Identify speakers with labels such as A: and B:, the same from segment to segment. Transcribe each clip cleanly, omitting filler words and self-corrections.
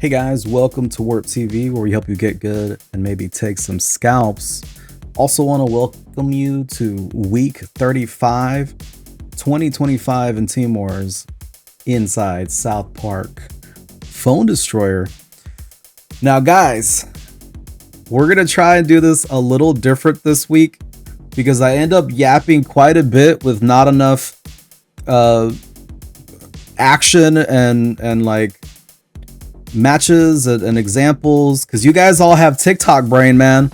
A: Hey guys, welcome to WaRpTV, where we help you get good and maybe take some scalps. Also want to welcome you to week 35, 2025 in Team Wars inside South Park Phone Destroyer. Now guys, we're going to try and do this a little different this week because I end up yapping quite a bit with not enough action and like matches and examples, because you guys all have TikTok brain, man.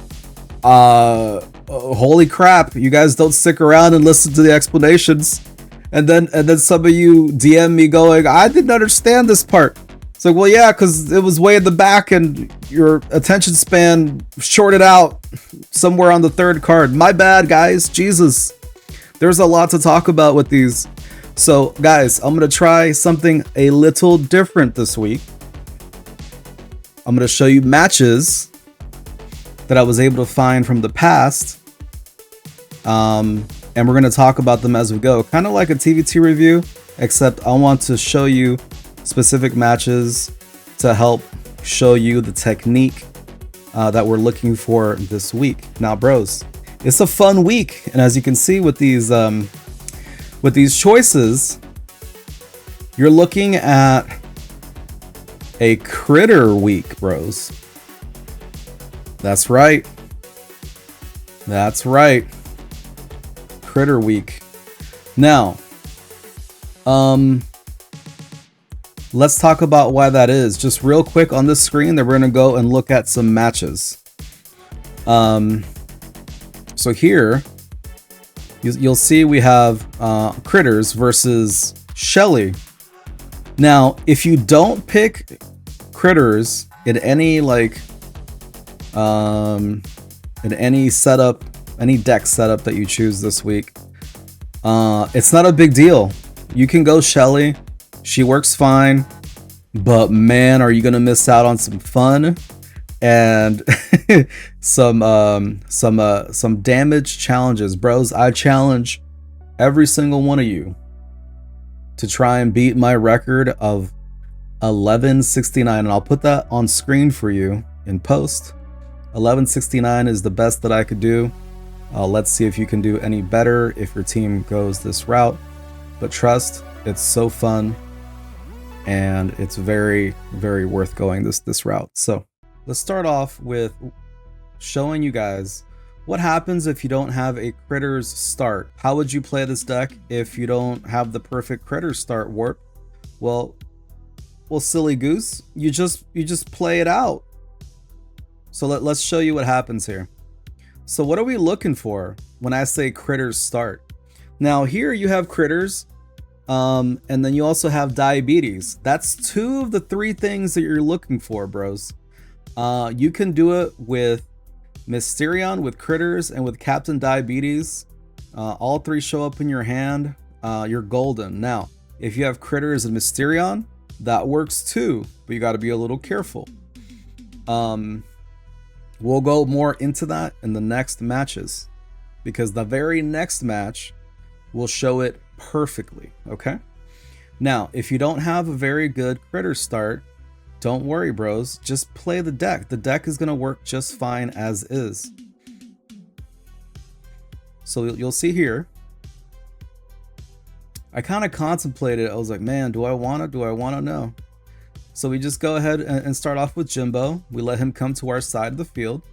A: Holy crap, you guys don't stick around and listen to the explanations, and then some of you DM me going, I didn't understand this part. It's like, well, yeah, because it was way in the back and your attention span shorted out somewhere on the third card. My bad, guys. Jesus, there's a lot to talk about with these. So guys, I'm gonna try something a little different this week. I'm going to show you matches that I was able to find from the past. And we're going to talk about them as we go. Kind of like a TVT review, except I want to show you specific matches to help show you the technique that we're looking for this week. Now, bros, it's a fun week. And as you can see with these choices, you're looking at a critter week, bros. That's right. That's right. Critter week. Now, let's talk about why that is. Just real quick on this screen, then we're gonna go and look at some matches. So here, you'll see we have Critters versus Shelly. Now, if you don't pick Critters in any like in any setup, any deck setup that you choose this week, it's not a big deal. You can go Shelly. She works fine, but man, are you gonna miss out on some fun and some damage challenges, bros. I challenge every single one of you to try and beat my record of 1169, and I'll put that on screen for you in post. 1169 is the best that I could do. Let's see if you can do any better if your team goes this route, but trust, it's so fun and it's very, very worth going this route. So let's start off with showing you guys what happens if you don't have a Critters start. How would you play this deck if you don't have the perfect Critters start, Warp? Well, silly goose, you just play it out. So let's show you what happens here. So what are we looking for when I say Critters start? Now here you have Critters, and then you also have Diabetes. That's two of the three things that you're looking for, bros. You can do it with Mysterion, with Critters, and with Captain Diabetes. All three show up in your hand. You're golden. Now, if you have Critters and Mysterion, that works too, but you got to be a little careful. We'll go more into that in the next matches, because the very next match will show it perfectly, okay? Now, if you don't have a very good Critter start, don't worry, bros. Just play the deck. The deck is going to work just fine as is. So you'll see here, I kind of contemplated. I was like, man, do I want to know? So we just go ahead and start off with Jimbo. We let him come to our side of the field.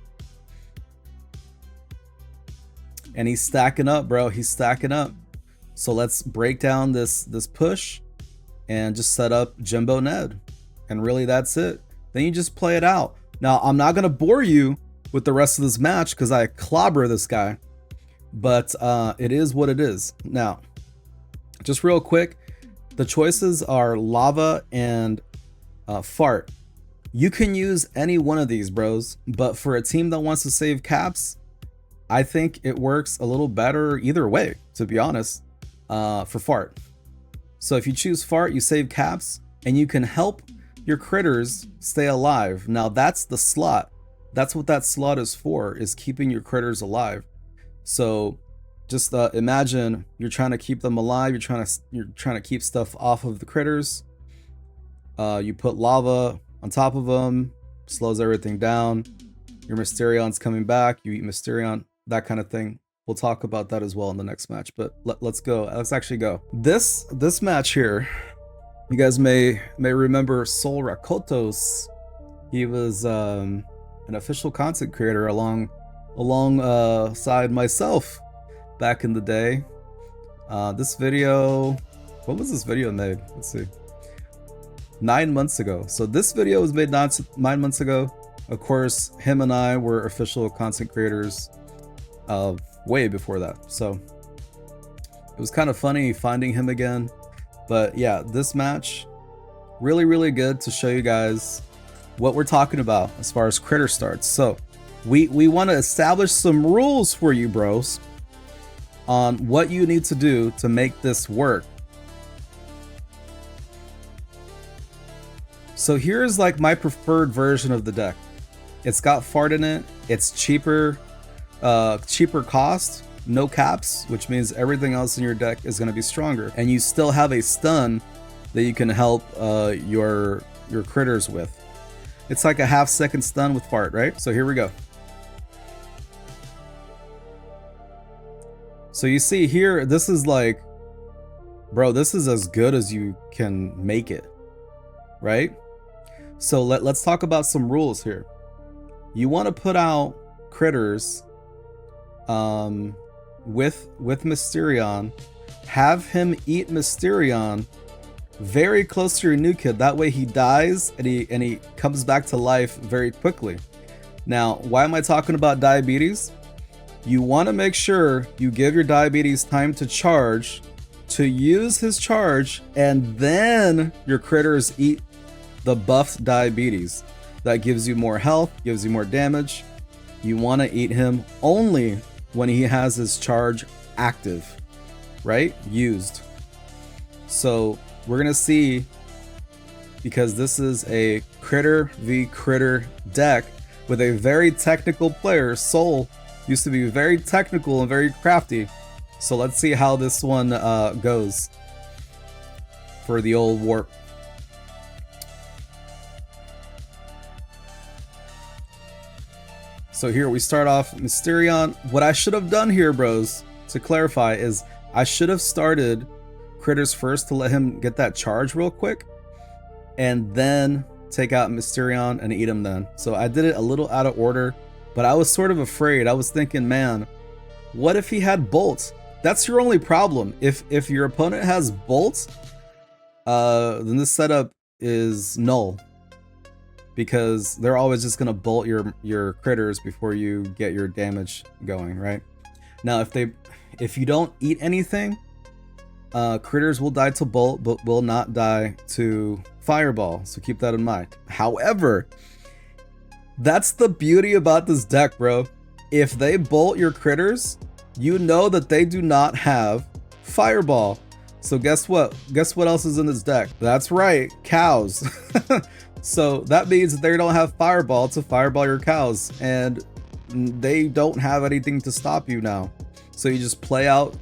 A: And he's stacking up, bro. He's stacking up. So let's break down this push and just set up Jimbo Ned. And really, that's it. Then you just play it out. Now, I'm not going to bore you with the rest of this match because I clobber this guy. But it is what it is. Now, just real quick, the choices are Lava and Fart. You can use any one of these, bros. But for a team that wants to save caps, I think it works a little better either way, to be honest, for Fart. So if you choose Fart, you save caps, and you can help your Critters stay alive. Now that's the slot. That's what that slot is for, is keeping your Critters alive. So just imagine you're trying to keep them alive. You're trying to keep stuff off of the Critters. You put Lava on top of him, slows everything down. Your Mysterion's coming back, you eat Mysterion, that kind of thing. We'll talk about that as well in the next match, but let's go. Let's actually go. This match here, you guys may remember Sol Rakotos. He was an official content creator alongside myself back in the day. This video, what was this video made? Let's see. 9 months ago. So this video was made 9 months ago. Of course, him and I were official content creators way before that. So it was kind of funny finding him again. But yeah, this match, really good to show you guys what we're talking about as far as critter starts. So we want to establish some rules for you bros on what you need to do to make this work. So here's like my preferred version of the deck. It's got fart in it. It's cheaper cost, no caps, which means everything else in your deck is going to be stronger, and you still have a stun that you can help your critters with. It's like a half-second stun with fart, right? So here we go. So you see here, this is like, bro, this is as good as you can make it, right? So let's talk about some rules here. You want to put out critters with Mysterion, have him eat Mysterion very close to your new kid. That way he dies and he comes back to life very quickly. Now, why am I talking about diabetes? You want to make sure you give your diabetes time to charge, to use his charge, and then your critters eat the buffed diabetes. That gives you more health, gives you more damage. You want to eat him only when he has his charge active, right? Used. So we're gonna see, because this is a critter v critter deck with a very technical player. Sol used to be very technical and very crafty. So let's see how this one goes for the old warp. So here we start off Mysterion. What I should have done here, bros, to clarify, is I should have started critters first to let him get that charge real quick, and then take out Mysterion and eat him then. So I did it a little out of order, but I was sort of afraid. I was thinking, man, what if he had bolts? That's your only problem. If your opponent has bolts, then this setup is null, because they're always just gonna bolt your critters before you get your damage going, right? Now, if you don't eat anything, critters will die to bolt, but will not die to fireball. So keep that in mind. However, that's the beauty about this deck, bro. If they bolt your critters, you know that they do not have fireball. So guess what? Guess what else is in this deck? That's right, cows. So that means that they don't have fireball to fireball your cows, and they don't have anything to stop you now. So you just play out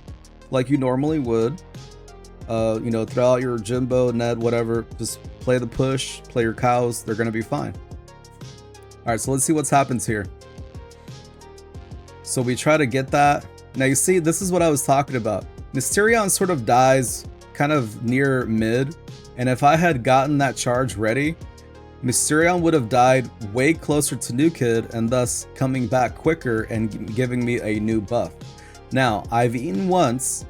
A: like you normally would. You know, throw out your Jimbo, Ned, whatever. Just play the push, play your cows. They're gonna be fine. All right, so let's see what's happens here. So we try to get that. Now you see, this is what I was talking about. Mysterion sort of dies kind of near mid, and if I had gotten that charge ready, Mysterion would have died way closer to New Kid, and thus coming back quicker and giving me a new buff. Now, I've eaten once.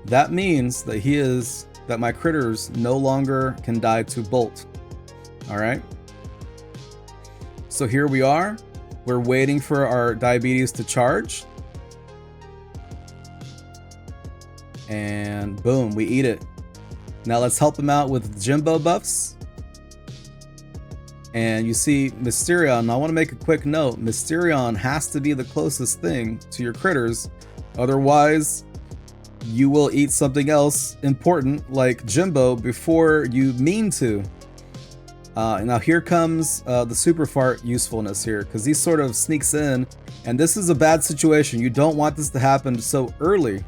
A: That means that my critters no longer can die to bolt. All right. So here we are. We're waiting for our diabetes to charge. And boom, we eat it. Now let's help him out with Jimbo buffs. And you see Mysterion. I want to make a quick note. Mysterion has to be the closest thing to your critters. Otherwise, you will eat something else important like Jimbo before you mean to. Now here comes the super fart usefulness here, because he sort of sneaks in, and this is a bad situation. You don't want this to happen so early.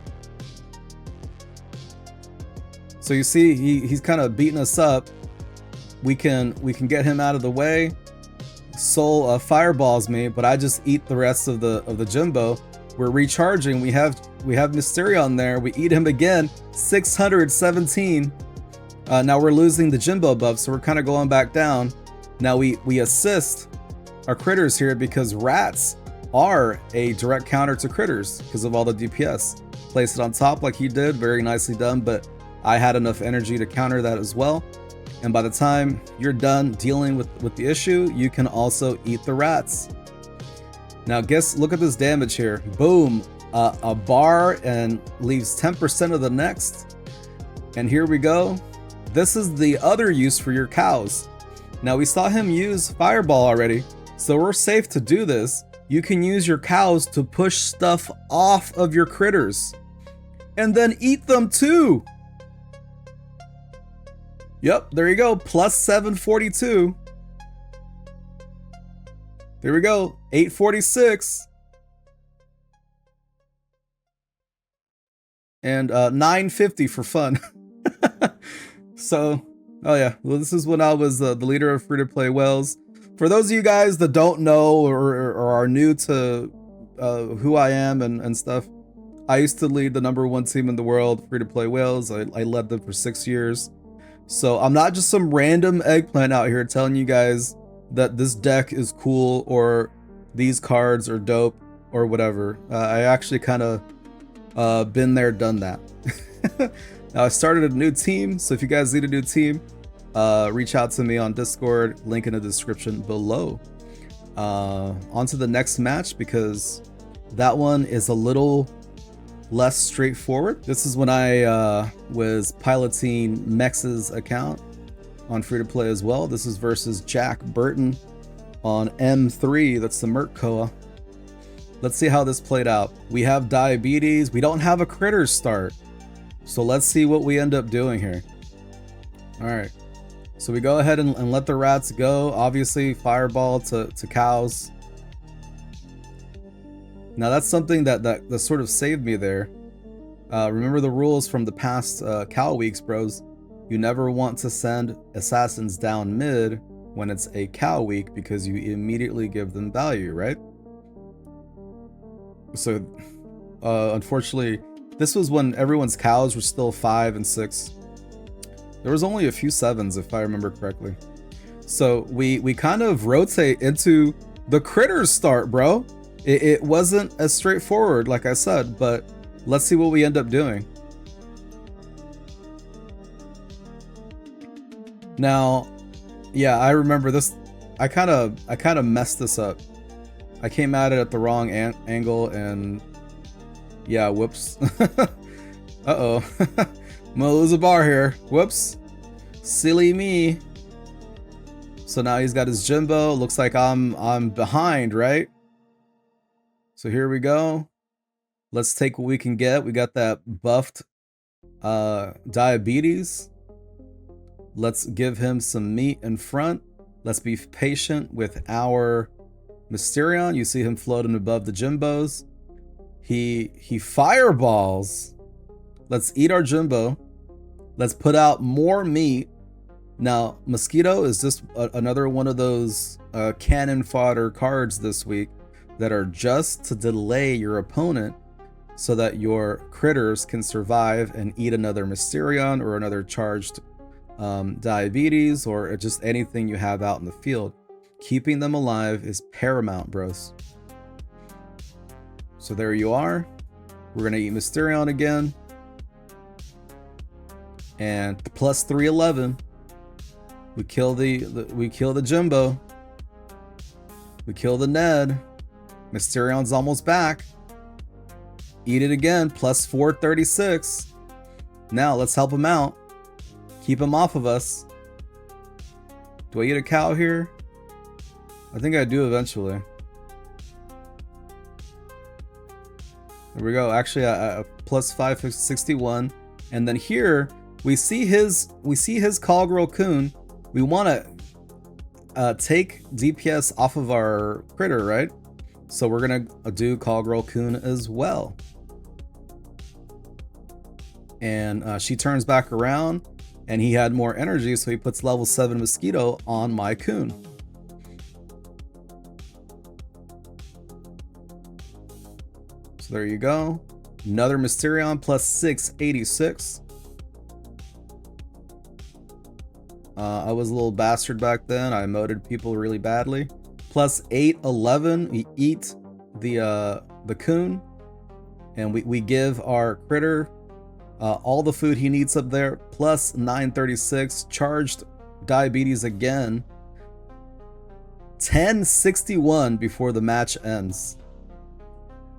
A: So you see he's kind of beating us up, we can get him out of the way. Soul fireballs me, but I just eat the rest of the Jimbo. We're recharging. We have Mysterion there. We eat him again. 617. Now we're losing the Jimbo buff, so we're kind of going back down. Now we assist our critters here because rats are a direct counter to critters because of all the DPS. Place it on top like he did, very nicely done, but I had enough energy to counter that as well. And by the time you're done dealing with the issue, you can also eat the rats. Now look at this damage here. Boom, a bar and leaves 10% of the next. And here we go. This is the other use for your cows. Now we saw him use Fireball already, so we're safe to do this. You can use your cows to push stuff off of your critters and then eat them too. Yep, there you go, plus 742. There we go, 846. And 950 for fun. So, oh yeah, well, this is when I was the leader of free-to-play whales. For those of you guys that don't know or are new to who I am and stuff, I used to lead the #1 team in the world, free-to-play whales. I led them for 6 years. So I'm not just some random eggplant out here telling you guys that this deck is cool or these cards are dope or whatever. I actually kind of been there, done that. Now I started a new team, so if you guys need a new team, reach out to me on Discord, link in the description below. On to the next match, because that one is a little less straightforward. This is when I was piloting Mex's account on free-to-play as well. This is versus Jack Burton on M3, that's the Merc Koa. Let's see how this played out. We have diabetes, we don't have a critter start. So let's see what we end up doing here. All right, so we go ahead and let the rats go. Obviously, fireball to cows. Now that's something that sort of saved me there. Remember the rules from the past cow weeks, bros. You never want to send assassins down mid when it's a cow week because you immediately give them value, right? So unfortunately, this was when everyone's cows were still 5 and 6. There was only a few 7s if I remember correctly. So we kind of rotate into the critters start, bro. It wasn't as straightforward, like I said, but let's see what we end up doing. Now, yeah, I remember this. I kind of messed this up. I came at it at the wrong angle, and yeah, whoops. Uh-oh. I'm gonna lose a bar here. Whoops. Silly me. So now he's got his Jimbo. Looks like I'm behind, right? So here we go. Let's take what we can get. We got that buffed diabetes. Let's give him some meat in front. Let's be patient with our Mysterion. You see him floating above the Jimbos. He fireballs. Let's eat our Jimbo. Let's put out more meat. Now, Mosquito is just another one of those cannon fodder cards this week that are just to delay your opponent so that your critters can survive and eat another Mysterion or another charged diabetes or just anything you have out in the field. Keeping them alive is paramount, bros. So there you are. We're gonna eat Mysterion again. And plus 311. We kill the Jimbo. We kill the Ned. Mysterion's almost back. Eat it again, plus 436. Now let's help him out. Keep him off of us. Do I eat a cow here? I think I do eventually. There we go. Actually, plus 561. And then here we see his Call Girl Coon. We want to take DPS off of our critter, right? So we're gonna do Call Girl Coon as well. And she turns back around. and he had more energy, so he puts level 7 Mosquito on my Coon. So there you go. Another Mysterion plus 686. I was a little bastard back then. I emoted people really badly. Plus 811. We eat the Coon, and we give our critter all the food he needs up there. Plus 936. Charged diabetes again. 1061 before the match ends.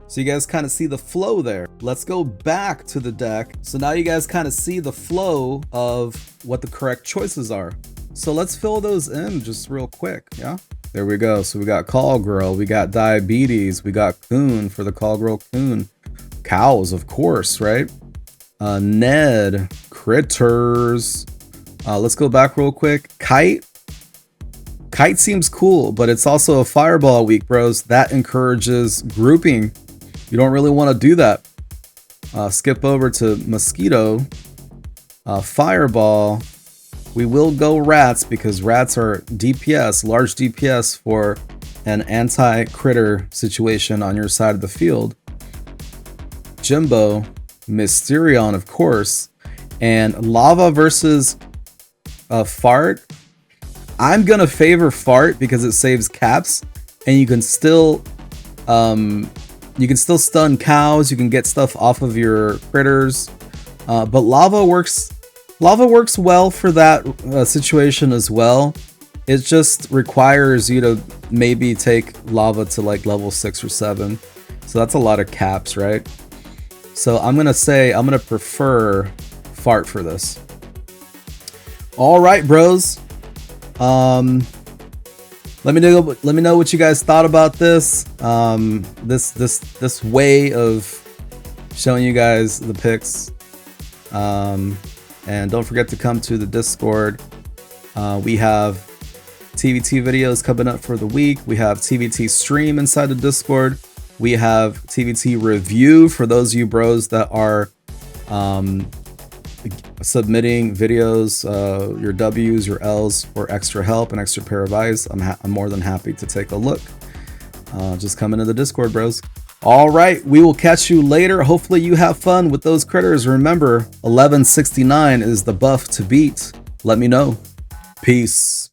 A: So you guys kind of see the flow there. Let's go back to the deck. So now you guys kind of see the flow of what the correct choices are. So let's fill those in just real quick, yeah? There we go. So we got Call Girl, we got Diabetes, we got Coon for the Call Girl Coon. Cows, of course, right? Ned, Critters. Let's go back real quick. Kite. Kite seems cool, but it's also a Fireball week, bros. That encourages grouping. You don't really want to do that. Skip over to Mosquito. Fireball. We will go Rats because Rats are DPS, large DPS for an anti-critter situation on your side of the field. Jimbo. Mysterion, of course. And Lava versus Fart. I'm going to favor Fart because it saves caps, and you can still stun cows, you can get stuff off of your critters, but lava works well for that situation as well. It just requires you to maybe take lava to like level 6 or 7, so that's a lot of caps, right? So I'm gonna prefer Fart for this. All right, bros. Let me know what you guys thought about this. This way of showing you guys the picks. And don't forget to come to the Discord. We have TVT videos coming up for the week. We have TVT stream inside the Discord. We have TVT review for those of you bros that are submitting videos, your W's, your L's for extra help and extra pair of eyes. I'm more than happy to take a look. Just come into the Discord, bros. All right, we will catch you later. Hopefully you have fun with those critters. Remember, 1169 is the buff to beat. Let me know. Peace.